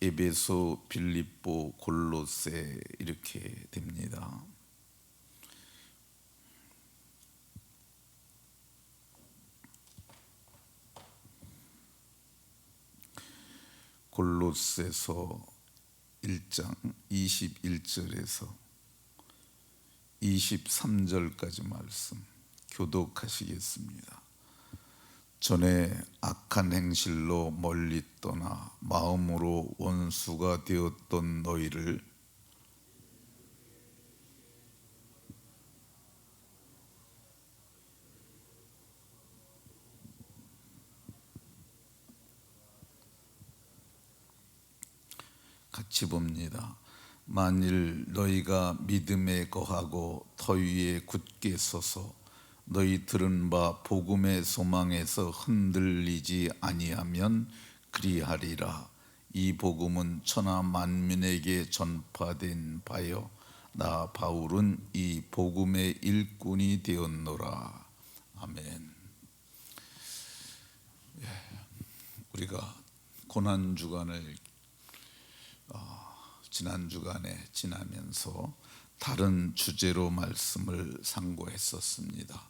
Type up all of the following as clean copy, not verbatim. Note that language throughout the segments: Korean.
에베소, 빌립보, 골로새 이렇게 됩니다. 골로새서 1장 21절에서 23절까지 말씀 교독하시겠습니다. 전에 악한 행실로 멀리 떠나 마음으로 원수가 되었던 너희를 같이 봅니다. 만일 너희가 믿음에 거하고 터 위에 굳게 서서 너희 들은 바 복음의 소망에서 흔들리지 아니하면 그리하리라. 이 복음은 천하 만민에게 전파된 바요 나 바울은 이 복음의 일꾼이 되었노라. 아멘. 우리가 고난 주간을 지난 주간에 지나면서 다른 주제로 말씀을 상고했었습니다.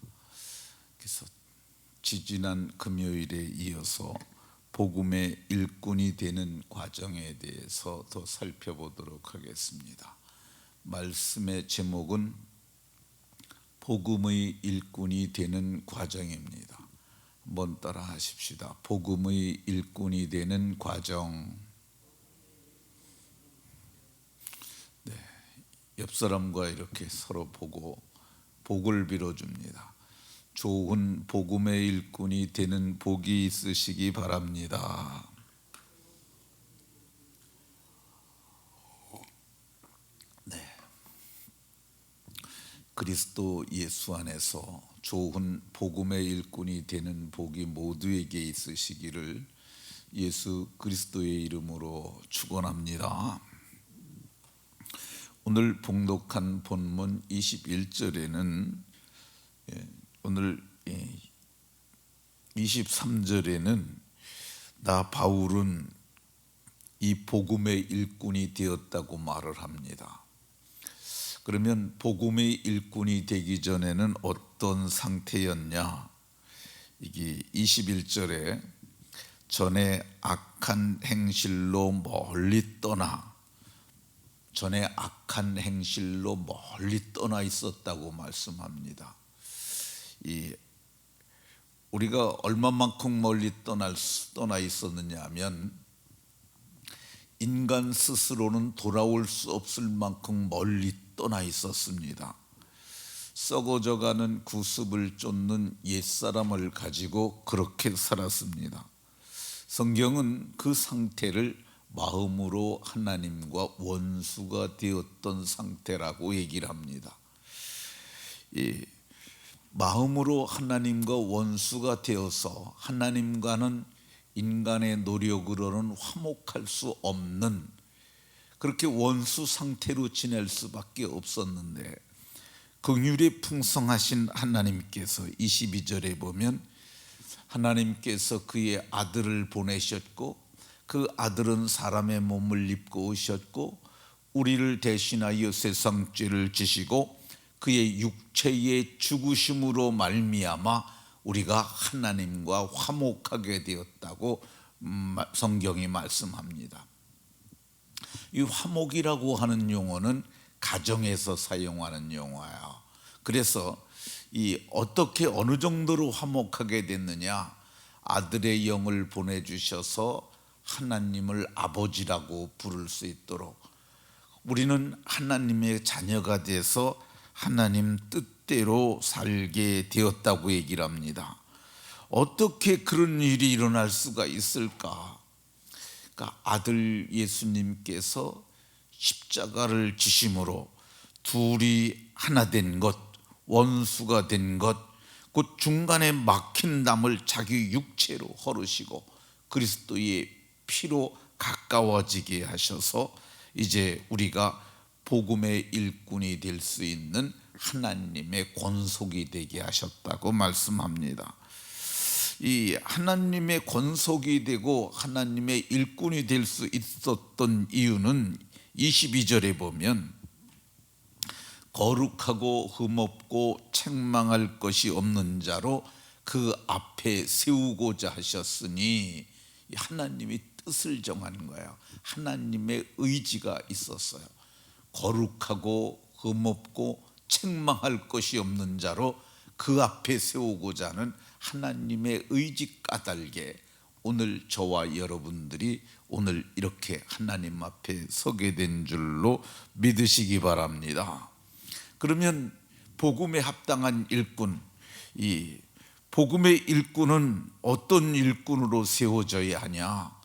그래서 지지난 금요일에 이어서 복음의 일꾼이 되는 과정에 대해서 더 살펴보도록 하겠습니다. 말씀의 제목은 복음의 일꾼이 되는 과정입니다. 한번 따라 하십시다. 복음의 일꾼이 되는 과정. 옆 사람과 이렇게 서로 보고 복을 빌어줍니다. 좋은 복음의 일꾼이 되는 복이 있으시기 바랍니다. 네. 그리스도 예수 안에서 좋은 복음의 일꾼이 되는 복이 모두에게 있으시기를 예수 그리스도의 이름으로 축원합니다. 오늘 봉독한 본문 21절에는 오늘 23절에는 나 바울은 이 복음의 일꾼이 되었다고 말을 합니다. 그러면 복음의 일꾼이 되기 전에는 어떤 상태였냐? 이게 21절에 전에 악한 행실로 멀리 떠나 전에 악한 행실로 멀리 떠나 있었다고 말씀합니다. 우리가 얼마만큼 멀리 떠나 있었느냐 하면 인간 스스로는 돌아올 수 없을 만큼 멀리 떠나 있었습니다. 썩어져가는 구습을 쫓는 옛사람을 가지고 그렇게 살았습니다. 성경은 그 상태를 마음으로 하나님과 원수가 되었던 상태라고 얘기를 합니다. 마음으로 하나님과 원수가 되어서 하나님과는 인간의 노력으로는 화목할 수 없는 그렇게 원수 상태로 지낼 수밖에 없었는데 긍휼이 풍성하신 하나님께서 22절에 보면 하나님께서 그의 아들을 보내셨고 그 아들은 사람의 몸을 입고 오셨고 우리를 대신하여 세상 죄를 지시고 그의 육체의 죽으심으로 말미암아 우리가 하나님과 화목하게 되었다고 성경이 말씀합니다. 이 화목이라고 하는 용어는 가정에서 사용하는 용어예요. 그래서 어떻게 어느 정도로 화목하게 됐느냐? 아들의 영을 보내주셔서 하나님을 아버지라고 부를 수 있도록 우리는 하나님의 자녀가 돼서 하나님 뜻대로 살게 되었다고 얘기를 합니다. 어떻게 그런 일이 일어날 수가 있을까? 그러니까 아들 예수님께서 십자가를 지심으로 둘이 하나 된 것, 원수가 된 것, 곧 중간에 막힌 담을 자기 육체로 헐으시고 그리스도의 피로 가까워지게 하셔서 이제 우리가 복음의 일꾼이 될 수 있는 하나님의 권속이 되게 하셨다고 말씀합니다. 이 하나님의 권속이 되고 하나님의 일꾼이 될 수 있었던 이유는 22절에 보면 거룩하고 흠없고 책망할 것이 없는 자로 그 앞에 세우고자 하셨으니 하나님이 뜻을 정하는 거예요. 하나님의 의지가 있었어요. 거룩하고 흠없고 책망할 것이 없는 자로 그 앞에 세우고자 하는 하나님의 의지 까닭에 오늘 저와 여러분들이 오늘 이렇게 하나님 앞에 서게 된 줄로 믿으시기 바랍니다. 그러면 복음에 합당한 일꾼, 이 복음의 일꾼은 어떤 일꾼으로 세워져야 하냐?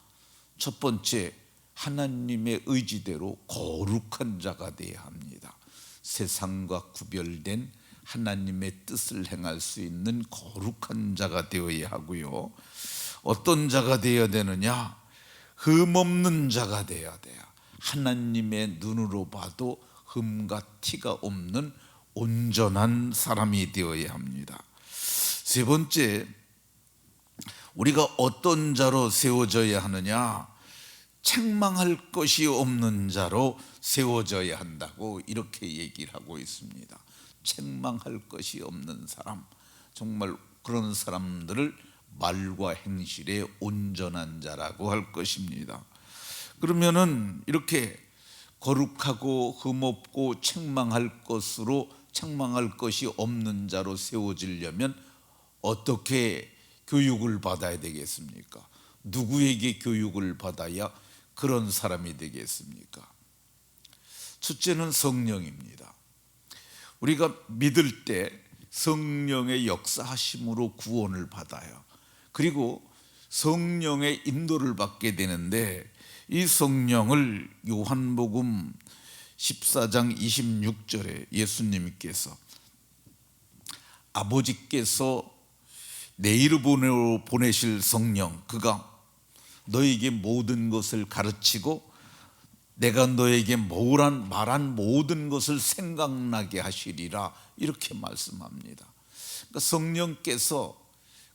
첫 번째, 하나님의 의지대로 거룩한 자가 되어야 합니다. 세상과 구별된 하나님의 뜻을 행할 수 있는 거룩한 자가 되어야 하고요. 어떤 자가 되어야 되느냐? 흠없는 자가 되어야 돼요. 하나님의 눈으로 봐도 흠과 티가 없는 온전한 사람이 되어야 합니다. 세 번째, 우리가 어떤 자로 세워져야 하느냐? 책망할 것이 없는 자로 세워져야 한다고 이렇게 얘기를 하고 있습니다. 책망할 것이 없는 사람, 정말 그런 사람들을 말과 행실에 온전한 자라고 할 것입니다. 그러면은 이렇게 거룩하고 흠없고 책망할 것이 없는 자로 세워지려면 어떻게 교육을 받아야 되겠습니까? 누구에게 교육을 받아야 그런 사람이 되겠습니까? 첫째는 성령입니다. 우리가 믿을 때 성령의 역사하심으로 구원을 받아요. 그리고 성령의 인도를 받게 되는데 이 성령을 요한복음 14장 26절에 예수님께서 아버지께서 내 이름으로 보내실 성령, 그가 너에게 모든 것을 가르치고 내가 너에게 말한 모든 것을 생각나게 하시리라, 이렇게 말씀합니다. 그러니까 성령께서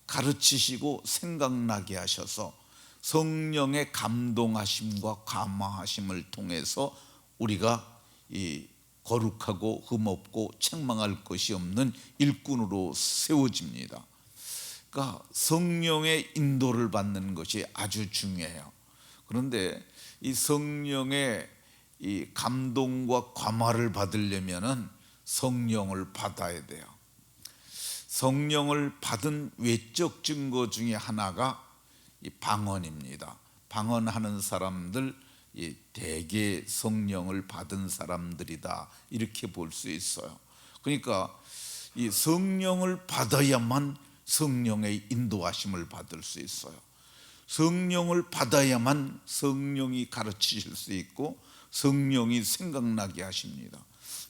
가르치시고 생각나게 하셔서 성령의 감동하심과 감화하심을 통해서 우리가 이 거룩하고 흠없고 책망할 것이 없는 일꾼으로 세워집니다. 그러니까 성령의 인도를 받는 것이 아주 중요해요. 그런데 이 성령의 이 감동과 감화를 받으려면은 성령을 받아야 돼요. 성령을 받은 외적 증거 중에 하나가 이 방언입니다. 방언하는 사람들 대개 성령을 받은 사람들이다, 이렇게 볼 수 있어요. 그러니까 이 성령을 받아야만 성령의 인도하심을 받을 수 있어요. 성령을 받아야만 성령이 가르치실 수 있고 성령이 생각나게 하십니다.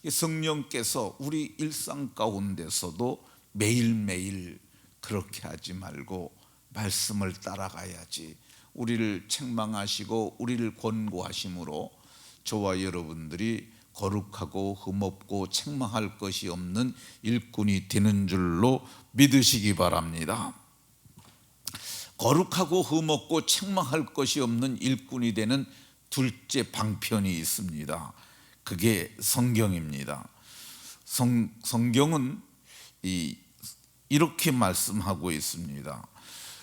성령께서 우리 일상 가운데서도 매일매일 그렇게 하지 말고 말씀을 따라가야지, 우리를 책망하시고 우리를 권고하심으로 저와 여러분들이 거룩하고 흠없고 책망할 것이 없는 일꾼이 되는 줄로 믿으시기 바랍니다. 거룩하고 흠없고 책망할 것이 없는 일꾼이 되는 둘째 방편이 있습니다. 그게 성경입니다. 성경은 이렇게 말씀하고 있습니다.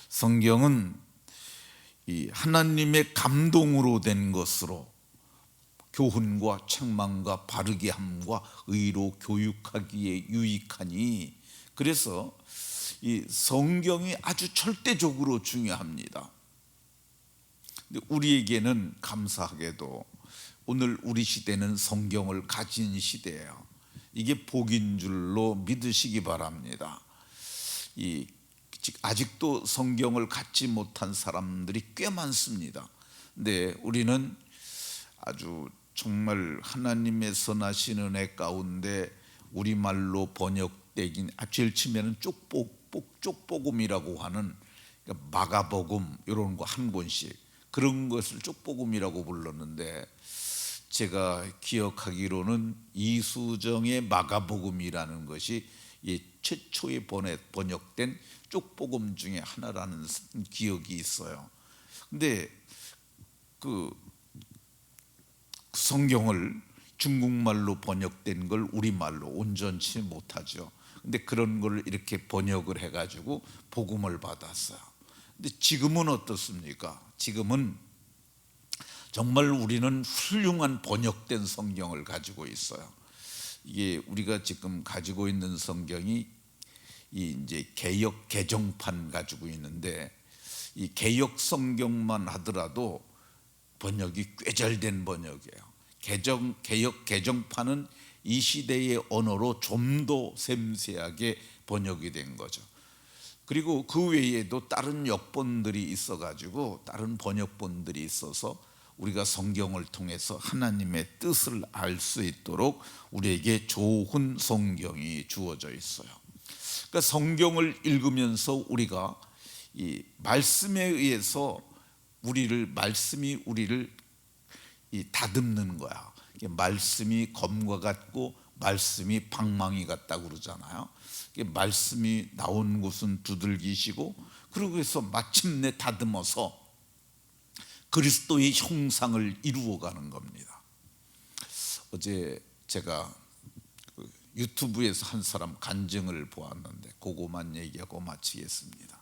성경은 이 하나님의 감동으로 된 것으로 교훈과 책망과 바르게 함과 의로 교육하기에 유익하니, 그래서 이 성경이 아주 절대적으로 중요합니다. 근데 우리에게는 감사하게도 오늘 우리 시대는 성경을 가진 시대예요. 이게 복인 줄로 믿으시기 바랍니다. 아직도 성경을 갖지 못한 사람들이 꽤 많습니다. 근데 우리는 아주 정말 하나님의 선하신 은혜 가운데 우리말로 번역되긴 제일 치면은 쪽복음이라고 하는, 그러니까 마가복음 이런 거 한 권씩, 그런 것을 쪽복음이라고 불렀는데 제가 기억하기로는 이수정의 마가복음이라는 것이 이 최초에 번역된 쪽복음 중에 하나라는 기억이 있어요. 근데 그 성경을 중국말로 번역된 걸 우리말로 온전치 못하죠. 근데 그런 걸 이렇게 번역을 해가지고 복음을 받았어요. 근데 지금은 어떻습니까? 지금은 정말 우리는 훌륭한 번역된 성경을 가지고 있어요. 이게 우리가 지금 가지고 있는 성경이 이제 개역 개정판 가지고 있는데, 이 개역 성경만 하더라도 번역이 꽤 잘 된 번역이에요. 개역 개정판은 이 시대의 언어로 좀 더 섬세하게 번역이 된 거죠. 그리고 그 외에도 다른 역본들이 있어가지고, 다른 번역본들이 있어서 우리가 성경을 통해서 하나님의 뜻을 알 수 있도록 우리에게 좋은 성경이 주어져 있어요. 그러니까 성경을 읽으면서 우리가 이 말씀에 의해서 말씀이 우리를 다듬는 거야. 말씀이 검과 같고 말씀이 방망이 같다고 그러잖아요. 말씀이 나온 곳은 두들기시고, 그러고 해서 마침내 다듬어서 그리스도의 형상을 이루어가는 겁니다. 어제 제가 유튜브에서 한 사람 간증을 보았는데 그거만 얘기하고 마치겠습니다.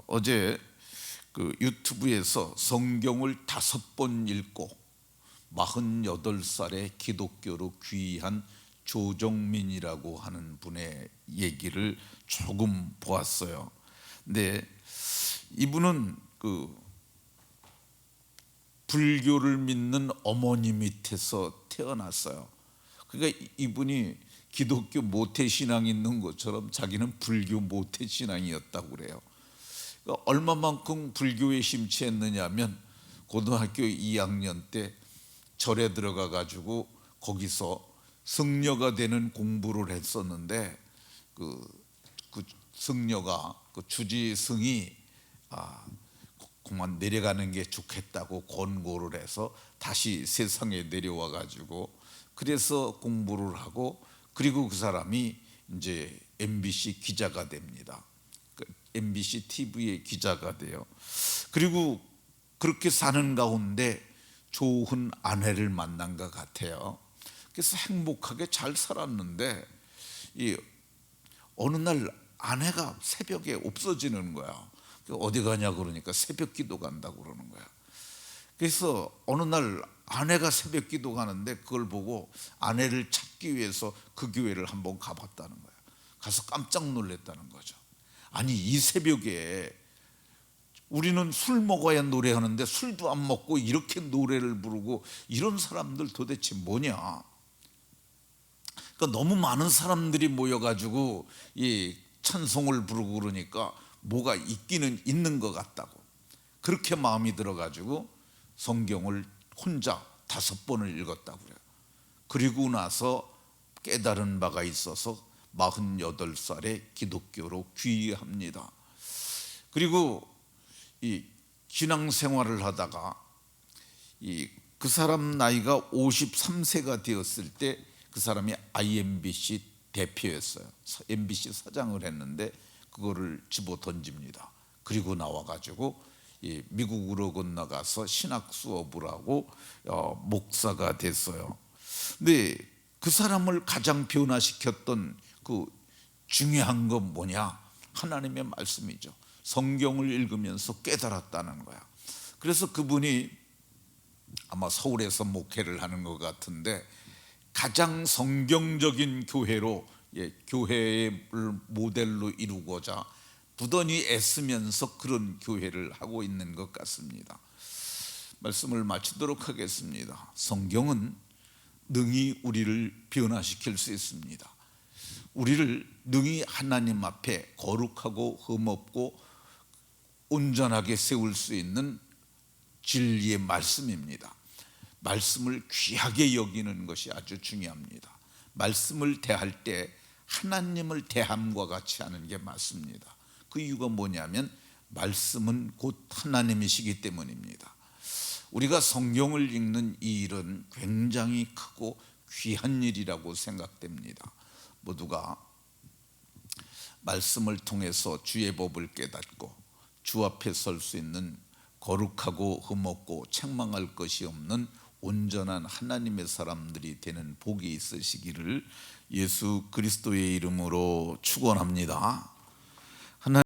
어제 그 유튜브에서 성경을 5번 읽고 48살의 기독교로 귀한 조정민이라고 하는 분의 얘기를 조금 보았어요. 근데 이분은 그 불교를 믿는 어머니 밑에서 태어났어요. 그러니까 이분이 기독교 모태신앙이 있는 것처럼 자기는 불교 모태신앙이었다고 그래요. 그러니까 얼마만큼 불교에 심취했느냐면, 고등학교 2학년 때 절에 들어가 가지고 거기서 승려가 되는 공부를 했었는데, 그 승려가 그 주지승이 그만 내려가는 게 좋겠다고 권고를 해서 다시 세상에 내려와 가지고 그래서 공부를 하고, 그리고 그 사람이 이제 MBC 기자가 됩니다. MBC TV의 기자가 돼요. 그리고 그렇게 사는 가운데 좋은 아내를 만난 것 같아요. 그래서 행복하게 잘 살았는데 어느 날 아내가 새벽에 없어지는 거야. 어디 가냐 그러니까 새벽 기도 간다고 그러는 거야. 그래서 어느 날 아내가 새벽 기도 가는데 그걸 보고 아내를 찾기 위해서 그 교회를 한번 가봤다는 거야. 가서 깜짝 놀랐다는 거죠. 아니, 이 새벽에 우리는 술 먹어야 노래하는데 술도 안 먹고 이렇게 노래를 부르고, 이런 사람들 도대체 뭐냐. 그러니까 너무 많은 사람들이 모여가지고 이 찬송을 부르고 그러니까 뭐가 있기는 있는 것 같다고, 그렇게 마음이 들어가지고 성경을 혼자 5번을 읽었다고 그래요. 그리고 나서 깨달은 바가 있어서 48살에 기독교로 귀합니다. 그리고 이 신앙생활을 하다가 그 사람 나이가 53세가 되었을 때 그 사람이 IMBC 대표였어요. MBC 사장을 했는데 그거를 집어 던집니다. 그리고 나와가지고 미국으로 건너가서 신학 수업을 하고 목사가 됐어요. 근데 그 사람을 가장 변화시켰던 그 중요한 건 뭐냐? 하나님의 말씀이죠. 성경을 읽으면서 깨달았다는 거야. 그래서 그분이 아마 서울에서 목회를 하는 것 같은데, 가장 성경적인 교회로, 교회를 모델로 이루고자 부단히 애쓰면서 그런 교회를 하고 있는 것 같습니다. 말씀을 마치도록 하겠습니다. 성경은 능히 우리를 변화시킬 수 있습니다. 우리를 능히 하나님 앞에 거룩하고 흠없고 온전하게 세울 수 있는 진리의 말씀입니다. 말씀을 귀하게 여기는 것이 아주 중요합니다. 말씀을 대할 때 하나님을 대함과 같이 하는 게 맞습니다. 그 이유가 뭐냐면 말씀은 곧 하나님이시기 때문입니다. 우리가 성경을 읽는 이 일은 굉장히 크고 귀한 일이라고 생각됩니다. 모두가 말씀을 통해서 주의 법을 깨닫고 주 앞에 설 수 있는 거룩하고 흠없고 책망할 것이 없는 온전한 하나님의 사람들이 되는 복이 있으시기를 예수 그리스도의 이름으로 축원합니다.